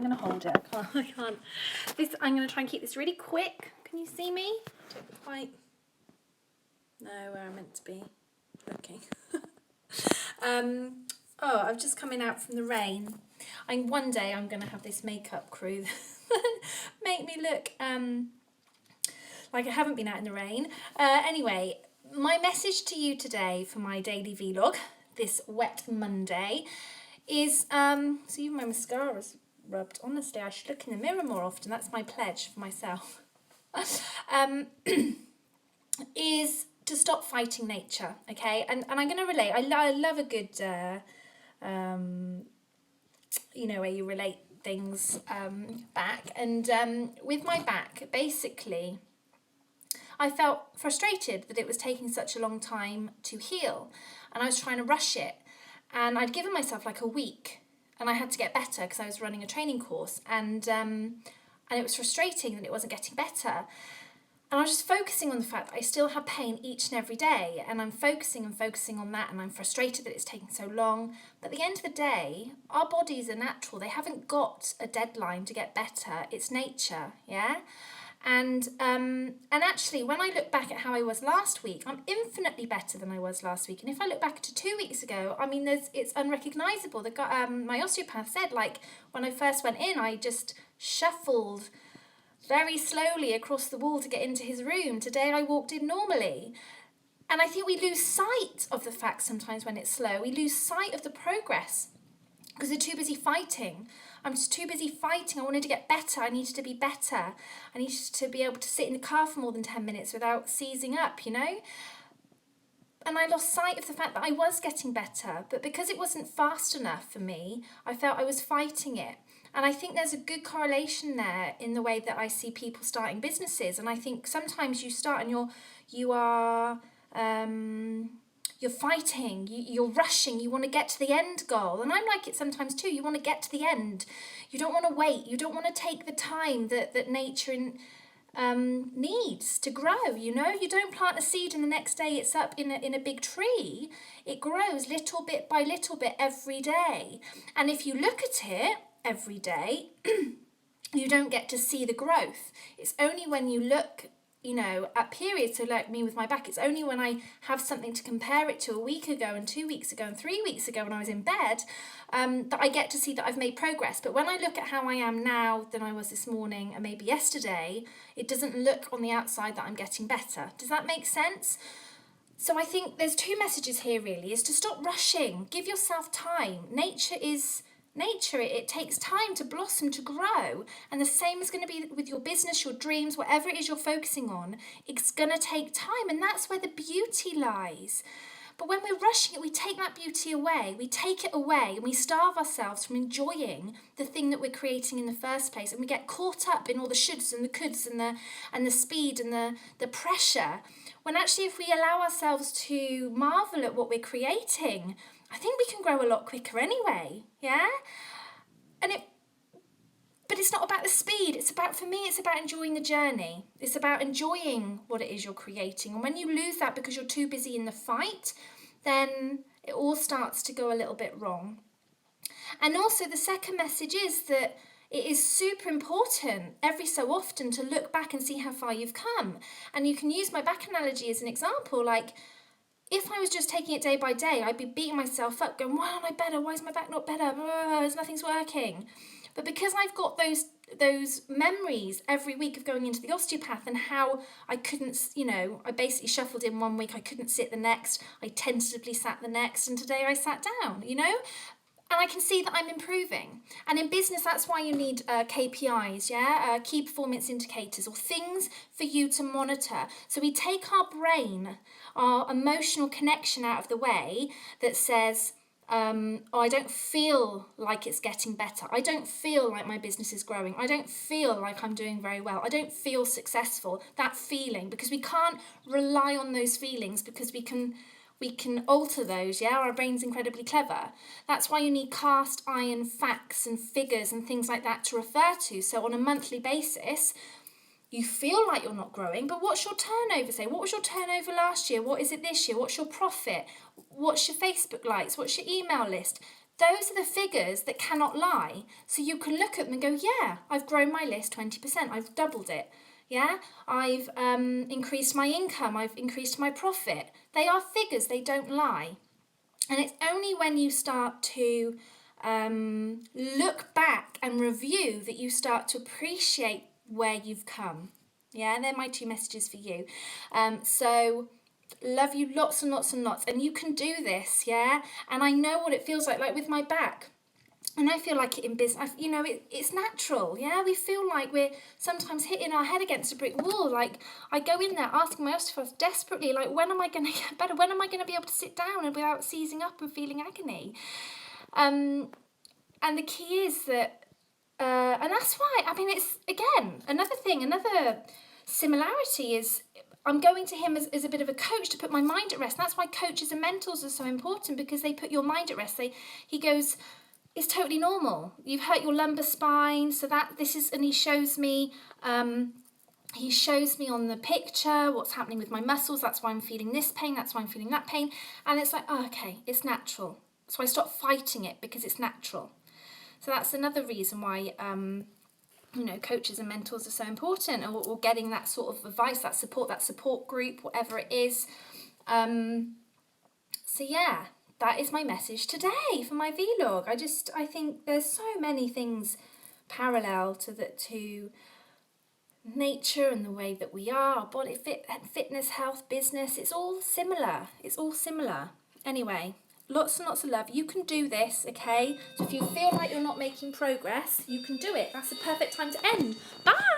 I'm going to hold it. I can't. I'm going to try and keep this really quick. Can you see me? Don't quite know where I'm meant to be looking. I've just coming out from the rain. One day I'm going to have this makeup crew make me look like I haven't been out in the rain. Anyway, my message to you today for my daily vlog, this wet Monday, is, so even my mascara's rubbed. Honestly, I should look in the mirror more often. That's my pledge for myself. Is to stop fighting nature, okay? And I'm going to relate. I love a good, where you relate things back. And with my back, basically, I felt frustrated that it was taking such a long time to heal. And I was trying to rush it. And I'd given myself like a week. And I had to get better because I was running a training course. And it was frustrating that it wasn't getting better. And I was just focusing on the fact that I still have pain each and every day. And I'm focusing on that. And I'm frustrated that it's taking so long. But at the end of the day, our bodies are natural. They haven't got a deadline to get better. It's nature, yeah? And actually, when I look back at how I was last week, I'm infinitely better than I was last week. And if I look back to 2 weeks ago, I mean, it's unrecognisable. My osteopath said, like, when I first went in, I just shuffled very slowly across the wall to get into his room. Today I walked in normally. And I think we lose sight of the fact sometimes when it's slow. We lose sight of the progress because we're too busy fighting. I'm just too busy fighting. I wanted to get better. I needed to be better. I needed to be able to sit in the car for more than 10 minutes without seizing up, you know? And I lost sight of the fact that I was getting better. But because it wasn't fast enough for me, I felt I was fighting it. And I think there's a good correlation there in the way that I see people starting businesses. And I think sometimes you start and you're fighting, you're rushing, you want to get to the end goal. And I'm like it sometimes too. You want to get to the end. You don't want to wait. You don't want to take the time that nature needs to grow, you know? You don't plant a seed and the next day it's up in a big tree. It grows little bit by little bit every day. And if you look at it every day, you don't get to see the growth. It's only when you look, you know, at periods, so like me with my back, it's only when I have something to compare it to a week ago and 2 weeks ago and 3 weeks ago when I was in bed, that I get to see that I've made progress. But when I look at how I am now than I was this morning and maybe yesterday, it doesn't look on the outside that I'm getting better. Does that make sense? So I think there's two messages here really, is to stop rushing, give yourself time. Nature, it takes time to blossom, to grow. And the same is going to be with your business, your dreams, whatever it is you're focusing on. It's going to take time. And that's where the beauty lies. But when we're rushing it, we take that beauty away. We take it away and we starve ourselves from enjoying the thing that we're creating in the first place. And we get caught up in all the shoulds and the coulds and the speed and the pressure. When actually, if we allow ourselves to marvel at what we're creating, I think we can grow a lot quicker anyway, yeah? But it's not about the speed. For me, it's about enjoying the journey. It's about enjoying what it is you're creating. And when you lose that because you're too busy in the fight, then it all starts to go a little bit wrong. And also the second message is that it is super important every so often to look back and see how far you've come. And you can use my back analogy as an example, like, if I was just taking it day by day, I'd be beating myself up, going, why aren't I better? Why is my back not better? Nothing's working. But because I've got those memories every week of going into the osteopath and how I couldn't, I basically shuffled in 1 week, I couldn't sit the next, I tentatively sat the next, and today I sat down, And I can see that I'm improving. And in business, that's why you need KPIs, key performance indicators, or things for you to monitor. So we take our brain, our emotional connection out of the way that says, I don't feel like it's getting better. I don't feel like my business is growing. I don't feel like I'm doing very well. I don't feel successful. That feeling, because we can't rely on those feelings because we can alter those, Our brain's incredibly clever. That's why you need cast iron facts and figures and things like that to refer to. So on a monthly basis, you feel like you're not growing, but what's your turnover say? What was your turnover last year? What is it this year? What's your profit? What's your Facebook likes? What's your email list? those are the figures that cannot lie. So you can look at them and go, yeah, I've grown my list 20%, I've doubled it. Yeah, I've increased my income, I've increased my profit. They are figures, they don't lie. And it's only when you start to look back and review that you start to appreciate where you've come. Yeah, they're my 2 messages for you. So love you lots and lots and lots. And you can do this, yeah? And I know what it feels like with my back. And I feel like it in business, you know, it's natural, yeah? We feel like we're sometimes hitting our head against a brick wall. Like, I go in there asking myself desperately, like, when am I going to get better? When am I going to be able to sit down and without seizing up and feeling agony? And the key is that, and that's why, I mean, it's, again, another similarity is I'm going to him as a bit of a coach to put my mind at rest. And that's why coaches and mentors are so important, because they put your mind at rest. He goes, it's totally normal. You've hurt your lumbar spine, so and he shows me on the picture what's happening with my muscles. That's why I'm feeling this pain. That's why I'm feeling that pain. And it's like, oh, okay, it's natural. So I stop fighting it because it's natural. So that's another reason why, coaches and mentors are so important, or getting that sort of advice, that support group, whatever it is. So yeah. That is my message today for my vlog. I think there's so many things parallel to nature and the way that we are, body fitness, health, business. It's all similar. Anyway, lots and lots of love. You can do this, okay? So if you feel like you're not making progress, you can do it. That's the perfect time to end. Bye.